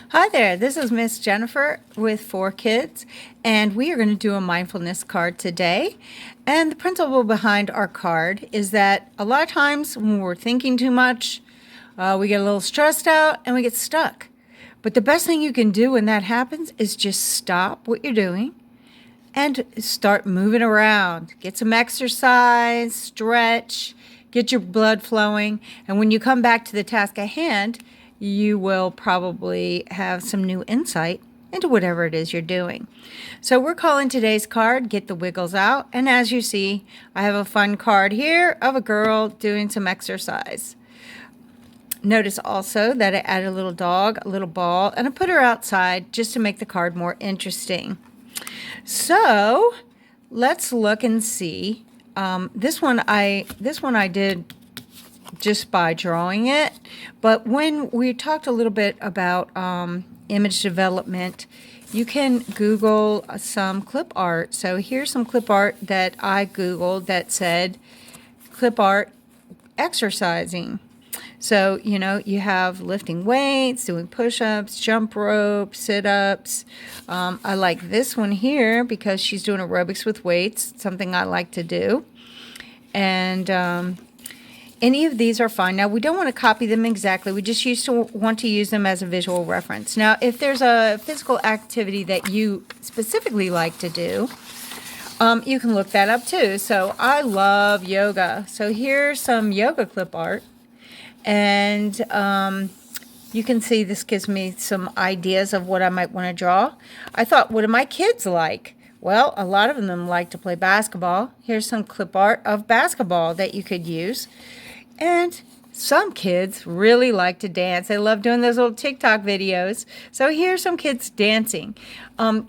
Hi there, this is Miss Jennifer with 4 kids, and we are going to do a mindfulness card today. And the principle behind our card is that a lot of times when we're thinking too much, we get a little stressed out and we get stuck. But the best thing you can do when that happens is just stop what you're doing and start moving around. Get some exercise, stretch, get your blood flowing, and when you come back to the task at hand, you will probably have some new insight into whatever it is you're doing. So we're calling today's card Get the Wiggles Out, and as you see, I have a fun card here of a girl doing some exercise. Notice also that I added a little dog, a little ball, and I put her outside just to make the card more interesting. So let's look and see. This one I did just by drawing it, but when we talked a little bit about image development, you can Google some clip art. So here's some clip art that I Googled that said clip art exercising. So, you have lifting weights, doing push-ups, jump rope, sit-ups. I like this one here because she's doing aerobics with weights, something I like to do. And any of these are fine. Now, we don't want to copy them exactly. We just want to use them as a visual reference. Now, if there's a physical activity that you specifically like to do, you can look that up too. So I love yoga. So here's some yoga clip art. And you can see this gives me some ideas of what I might want to draw. I thought, what do my kids like? Well, a lot of them like to play basketball. Here's some clip art of basketball that you could use. And some kids really like to dance. They love doing those little TikTok videos. So here's some kids dancing.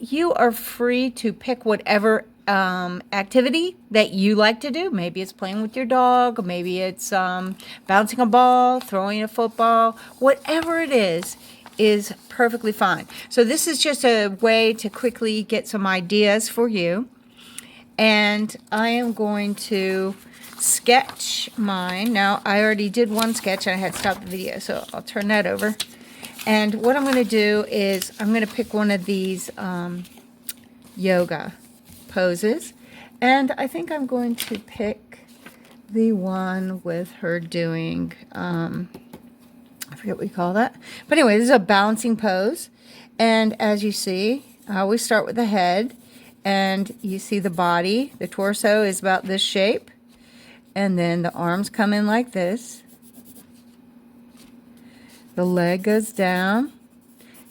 You are free to pick whatever activity that you like to do. Maybe it's playing with your dog, maybe it's bouncing a ball, throwing a football, whatever it is perfectly fine. So this is just a way to quickly get some ideas for you. And I am going to sketch mine. Now, I already did one sketch and I had stopped the video, so I'll turn that over. And what I'm going to do is I'm going to pick one of these yoga poses, and I think I'm going to pick the one with her doing I forget what we call that, but anyway, this is a balancing pose. And as you see, I always start with the head, and you see the body, the torso is about this shape, and then the arms come in like this, the leg goes down,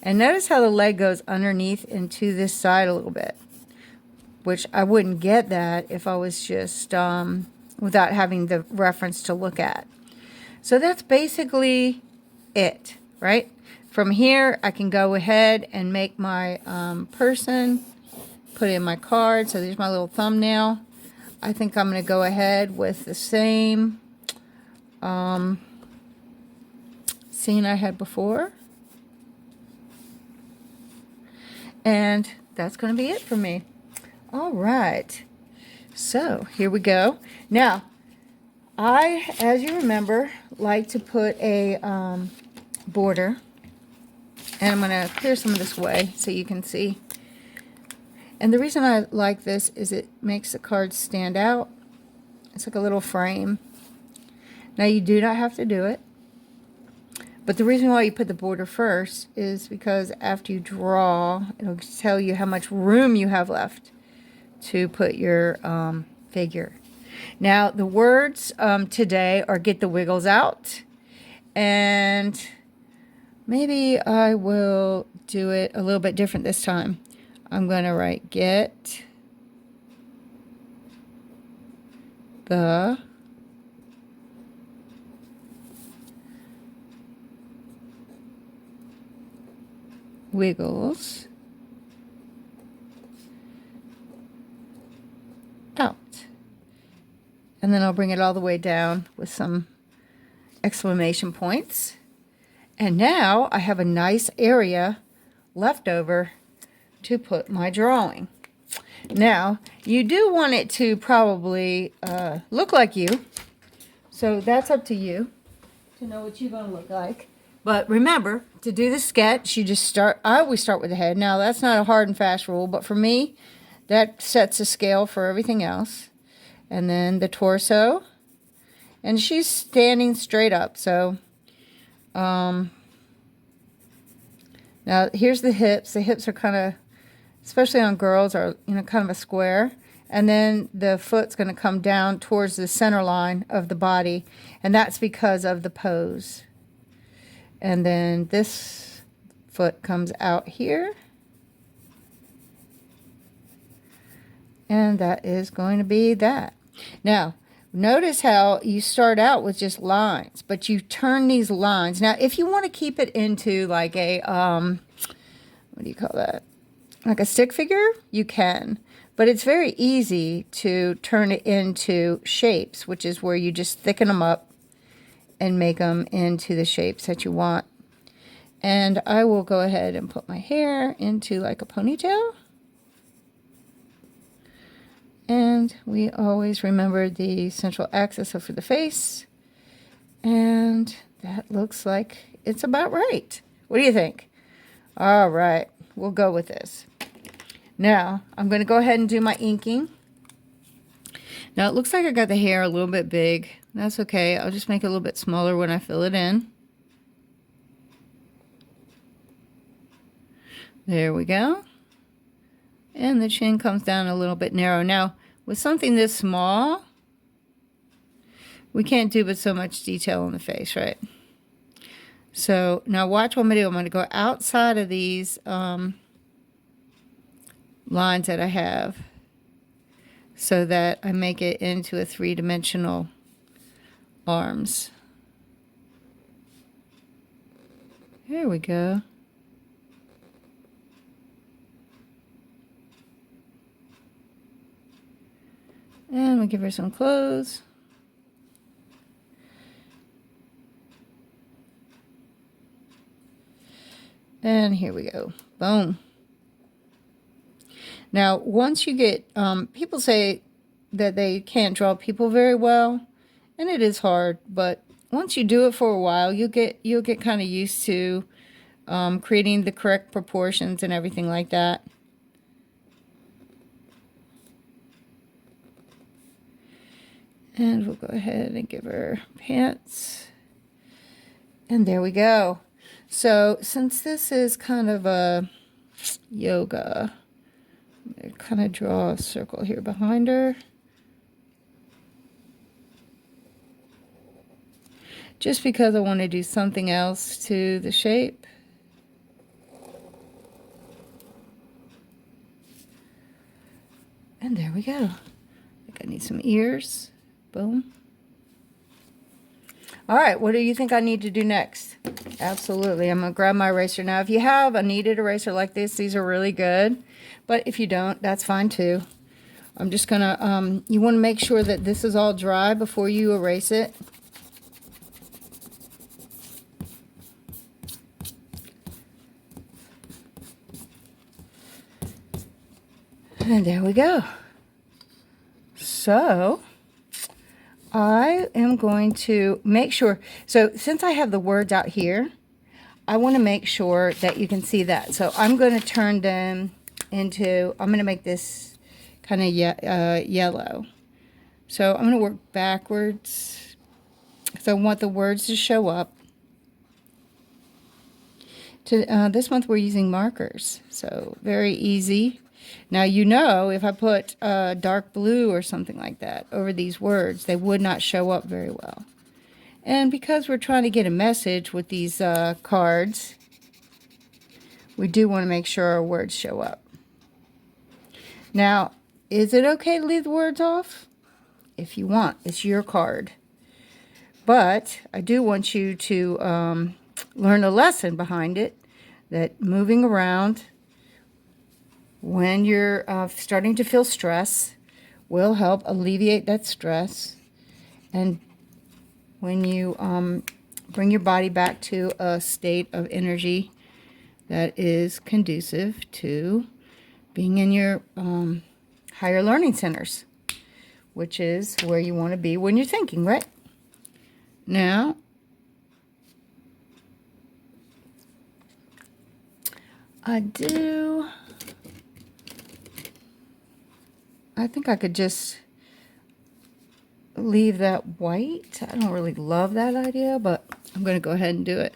and notice how the leg goes underneath into this side a little bit, which I wouldn't get that if I was just without having the reference to look at. So that's basically it, right? From here, I can go ahead and make my person, put in my card. So there's my little thumbnail. I think I'm going to go ahead with the same scene I had before. And that's going to be it for me. All right, so here we go. Now, I, as you remember, like to put a border, and I'm going to clear some of this away so you can see. And the reason I like this is it makes the card stand out. It's like a little frame. Now, you do not have to do it, but the reason why you put the border first is because after you draw, it'll tell you how much room you have left to put your figure. Now, the words today are get the wiggles out, and maybe I will do it a little bit different this time. I'm going to write get the wiggles out. And then I'll bring it all the way down with some exclamation points. And now I have a nice area left over to put my drawing. Now, you do want it to probably look like you. So that's up to you to know what you're going to look like. But remember, to do the sketch, you just start, I always start with the head. Now, that's not a hard and fast rule, but for me, that sets a scale for everything else. And then the torso. And she's standing straight up, so now here's the hips. The hips are kind of, especially on girls, are kind of a square. And then the foot's going to come down towards the center line of the body, and that's because of the pose. And then this foot comes out here. And that is going to be that. Now, notice how you start out with just lines, but you turn these lines. Now, if you want to keep it into like a, what do you call that? Like a stick figure, you can. But it's very easy to turn it into shapes, which is where you just thicken them up and make them into the shapes that you want. And I will go ahead and put my hair into like a ponytail. And we always remember the central axis for the face. And that looks like it's about right. What do you think? All right, we'll go with this. Now, I'm going to go ahead and do my inking. Now, it looks like I got the hair a little bit big. That's okay. I'll just make it a little bit smaller when I fill it in. There we go. And the chin comes down a little bit narrow. Now, with something this small, we can't do but so much detail on the face, right? So, now watch what I'm going to do. I'm going to go outside of these lines that I have so that I make it into a three-dimensional arms. There we go. And we'll give her some clothes. And here we go. Boom. Now, once you get, people say that they can't draw people very well, and it is hard, but once you do it for a while, you'll get kind of used to creating the correct proportions and everything like that. And we'll go ahead and give her pants. And there we go. So since this is kind of a yoga, I'm going to kind of draw a circle here behind her. Just because I want to do something else to the shape. And there we go. I think I need some ears. Boom. All right, what do you think I need to do next? Absolutely, I'm going to grab my eraser. Now, if you have a kneaded eraser like this, these are really good. But if you don't, that's fine too. I'm just going to, you want to make sure that this is all dry before you erase it. And there we go. So I am going to make sure, so since I have the words out here, I want to make sure that you can see that. So I'm going to turn them into, I'm going to make this kind of yellow. So I'm going to work backwards because I want the words to show up. This month we're using markers, so very easy. Now, you know, if I put dark blue or something like that over these words, they would not show up very well. And because we're trying to get a message with these cards, we do want to make sure our words show up. Now, is it okay to leave the words off? If you want, it's your card. But I do want you to learn a lesson behind it, that moving around when you're starting to feel stress will help alleviate that stress. And when you bring your body back to a state of energy that is conducive to being in your higher learning centers, which is where you want to be when you're thinking, right? Now, I think I could just leave that white. I don't really love that idea, but I'm going to go ahead and do it.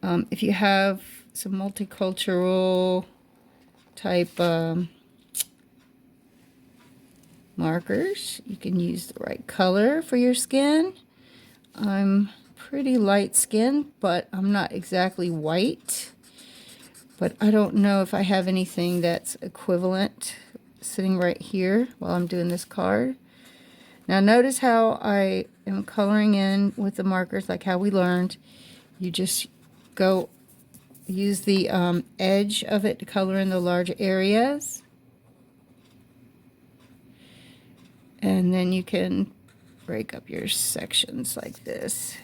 If you have some multicultural type markers, you can use the right color for your skin. I'm pretty light skinned, but I'm not exactly white. But I don't know if I have anything that's equivalent sitting right here while I'm doing this card. Now notice how I am coloring in with the markers, like how we learned. You just go use the edge of it to color in the large areas. And then you can break up your sections like this.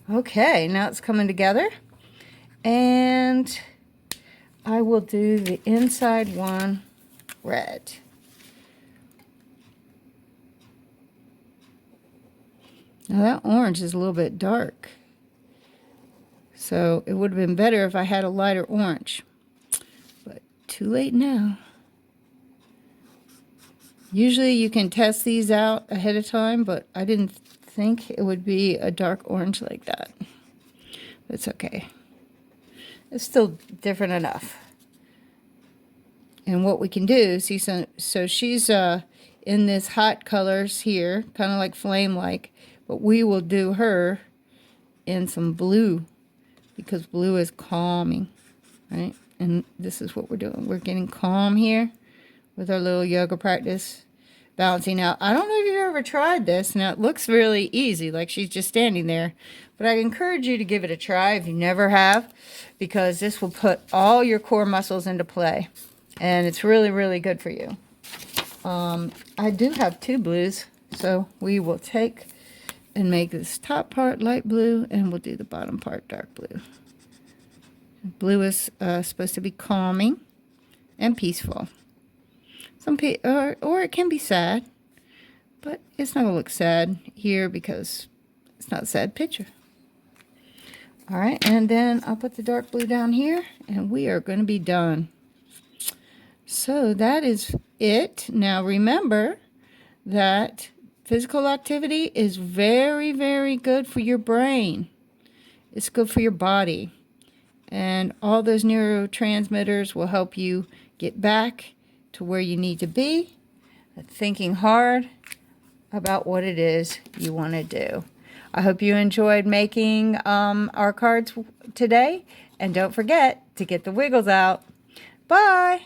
Okay, now it's coming together. And I will do the inside one red. Now that orange is a little bit dark. So it would have been better if I had a lighter orange. But too late now. Usually you can test these out ahead of time, but I didn't think it would be a dark orange like that. It's okay. It's still different enough. And what we can do, see, so she's in this hot colors here, kind of like flame-like, but we will do her in some blue, because blue is calming, right? And this is what we're doing. We're getting calm here with our little yoga practice, balancing out. I don't know if you've ever tried this. Now, it looks really easy, like she's just standing there. But I encourage you to give it a try if you never have, because this will put all your core muscles into play. And it's really, really good for you. I do have two blues, so we will take and make this top part light blue, and we'll do the bottom part dark blue. Blue is supposed to be calming and peaceful. Or it can be sad, but it's not going to look sad here because it's not a sad picture. All right, and then I'll put the dark blue down here, and we are going to be done. So that is it. Now remember that physical activity is very, very good for your brain. It's good for your body. And all those neurotransmitters will help you get back to where you need to be, thinking hard about what it is you want to do. I hope you enjoyed making our cards today. And don't forget to get the wiggles out. Bye.